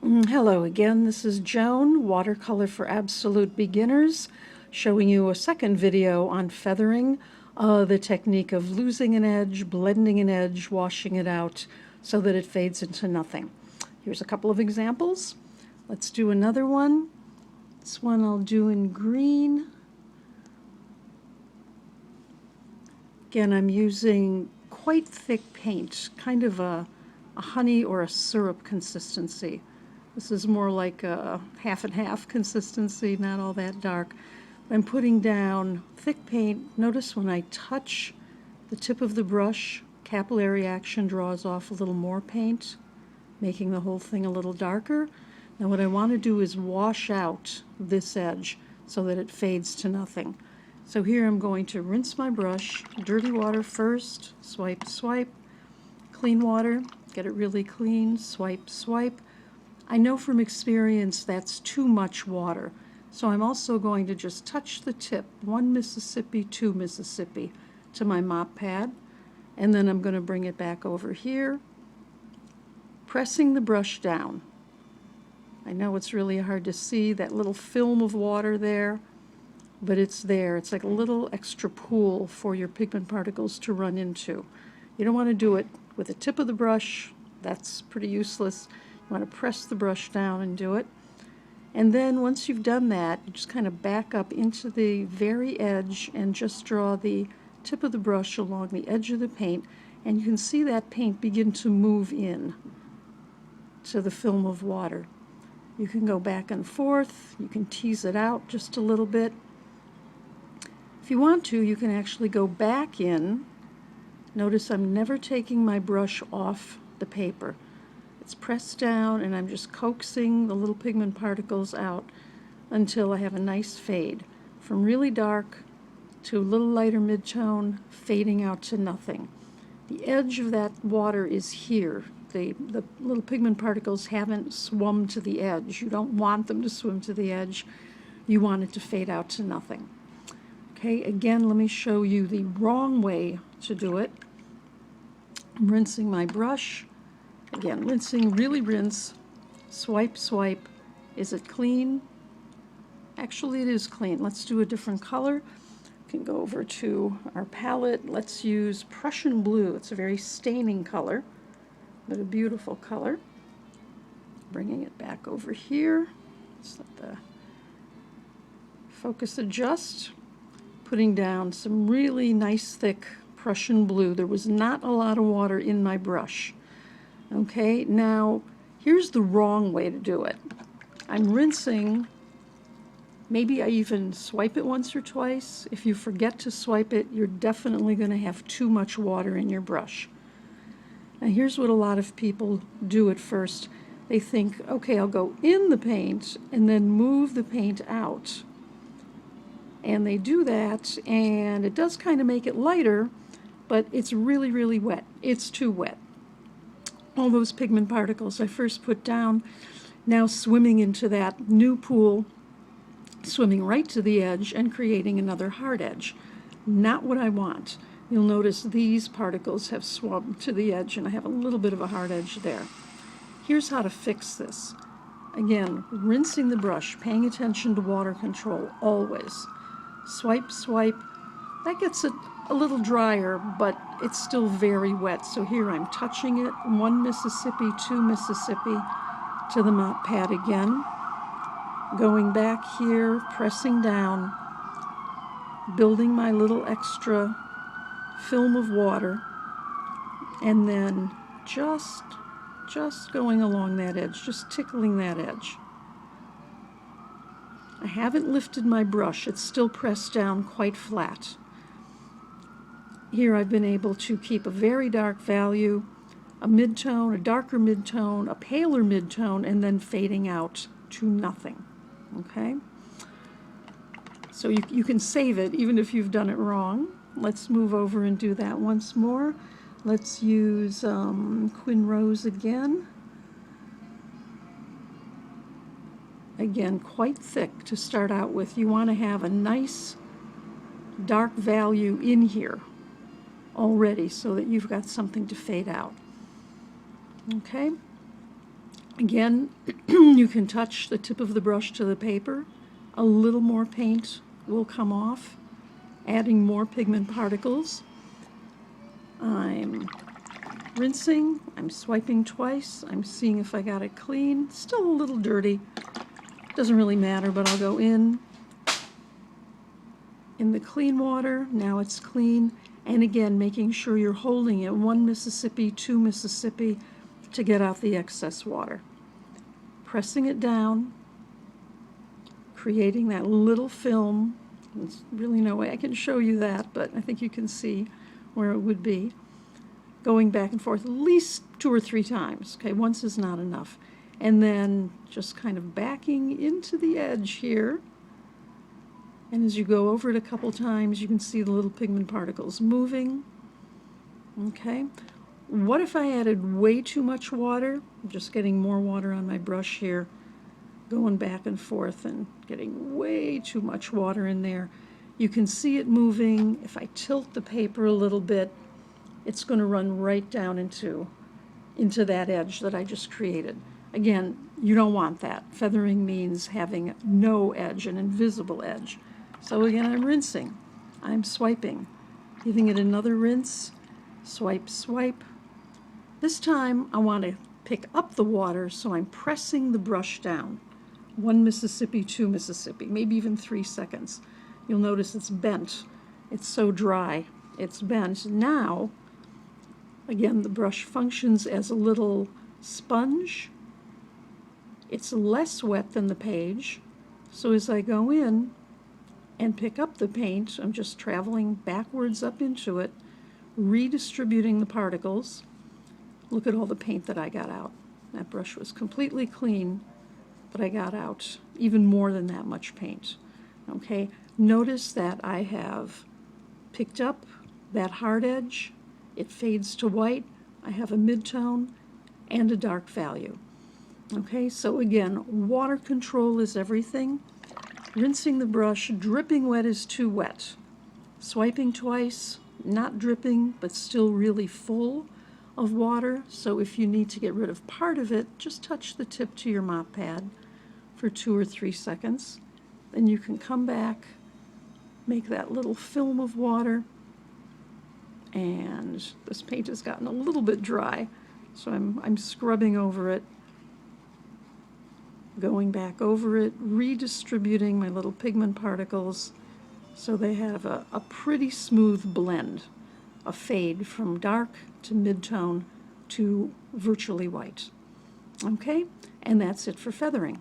Hello again, this is Joan, Watercolor for Absolute Beginners, showing you a second video on feathering, the technique of losing an edge, blending an edge, washing it out so that it fades into nothing. Here's a couple of examples. Let's do another one. This one I'll do in green. Again, I'm using quite thick paint, kind of a honey or a syrup consistency. This is more like a half and half consistency, not all that dark. I'm putting down thick paint. Notice when I touch the tip of the brush, capillary action draws off a little more paint, making the whole thing a little darker. Now what I want to do is wash out this edge so that it fades to nothing. So here I'm going to rinse my brush, dirty water first, swipe, swipe, clean water, get it really clean, swipe, swipe. I know from experience that's too much water, so I'm also going to just touch the tip, 1 Mississippi, 2 Mississippi, to my mop pad, and then I'm going to bring it back over here, pressing the brush down. I know it's really hard to see that little film of water there, but it's there. It's like a little extra pool for your pigment particles to run into. You don't want to do it with the tip of the brush. That's pretty useless. You want to press the brush down and do it. And then once you've done that, you just kind of back up into the very edge and just draw the tip of the brush along the edge of the paint, and you can see that paint begin to move in to the film of water. You can go back and forth, you can tease it out just a little bit. If you want to, you can actually go back in. Notice I'm never taking my brush off the paper. It's pressed down and I'm just coaxing the little pigment particles out until I have a nice fade. From really dark to a little lighter mid-tone, fading out to nothing. The edge of that water is here. The little pigment particles haven't swum to the edge. You don't want them to swim to the edge. You want it to fade out to nothing. Okay, again, let me show you the wrong way to do it. I'm rinsing my brush. Again, rinsing, really rinse, swipe, swipe. Is it clean? Actually, it is clean. Let's do a different color. We can go over to our palette. Let's use Prussian blue. It's a very staining color, but a beautiful color. Bringing it back over here. Let's let the focus adjust. Putting down some really nice thick Prussian blue. There was not a lot of water in my brush. Okay, now here's the wrong way to do it. I'm rinsing. Maybe I even swipe it once or twice. If you forget to swipe it, you're definitely going to have too much water in your brush. Now here's what a lot of people do at first. They think, okay, I'll go in the paint and then move the paint out. And they do that, and it does kind of make it lighter, but it's really, really wet. It's too wet. All those pigment particles I first put down, now swimming into that new pool, swimming right to the edge and creating another hard edge. Not what I want. You'll notice these particles have swum to the edge and I have a little bit of a hard edge there. Here's how to fix this. Again, rinsing the brush, paying attention to water control, always. Swipe, swipe. That gets it a little drier, but it's still very wet. So here I'm touching it, 1 Mississippi, 2 Mississippi, to the mop pad again. Going back here, pressing down, building my little extra film of water, and then just going along that edge, just tickling that edge. I haven't lifted my brush, it's still pressed down quite flat. Here I've been able to keep a very dark value, a mid-tone, a darker mid-tone, a paler mid-tone, and then fading out to nothing. Okay? So you can save it even if you've done it wrong. Let's move over and do that once more. Let's use Quin Rose again. Again, quite thick to start out with. You want to have a nice dark value in here already so that you've got something to fade out. Okay? Again, you can touch the tip of the brush to the paper. A little more paint will come off, adding more pigment particles. I'm rinsing, I'm swiping twice, I'm seeing if I got it clean. Still a little dirty, doesn't really matter, but I'll go in the clean water. Now it's clean, and again, making sure you're holding it 1 Mississippi, 2 Mississippi to get out the excess water. Pressing it down, creating that little film. There's really no way I can show you that, but I think you can see where it would be. Going back and forth at least 2 or 3 times. Okay, once is not enough. And then just kind of backing into the edge here. And as you go over it a couple times, you can see the little pigment particles moving. Okay. What if I added way too much water? I'm just getting more water on my brush here, going back and forth and getting way too much water in there. You can see it moving. If I tilt the paper a little bit, it's going to run right down into that edge that I just created. Again, you don't want that. Feathering means having no edge, an invisible edge. So again, I'm rinsing, I'm swiping, giving it another rinse, swipe, swipe. This time I want to pick up the water, so I'm pressing the brush down. 1 Mississippi, 2 Mississippi, maybe even 3 seconds. You'll notice it's bent. It's so dry, it's bent. Now, again, the brush functions as a little sponge. It's less wet than the page, so as I go in and pick up the paint, I'm just traveling backwards up into it, redistributing the particles. Look at all the paint that I got out. That brush was completely clean, but I got out even more than that much paint. Okay, notice that I have picked up that hard edge. It fades to white. I have a mid-tone and a dark value. Okay, so again, water control is everything. Rinsing the brush, dripping wet is too wet. Swiping twice, not dripping, but still really full of water. So if you need to get rid of part of it, just touch the tip to your mop pad for 2 or 3 seconds. Then you can come back, make that little film of water, and this paint has gotten a little bit dry, so I'm scrubbing over it, going back over it, redistributing my little pigment particles so they have a pretty smooth blend, a fade from dark to mid-tone to virtually white. Okay, and that's it for feathering.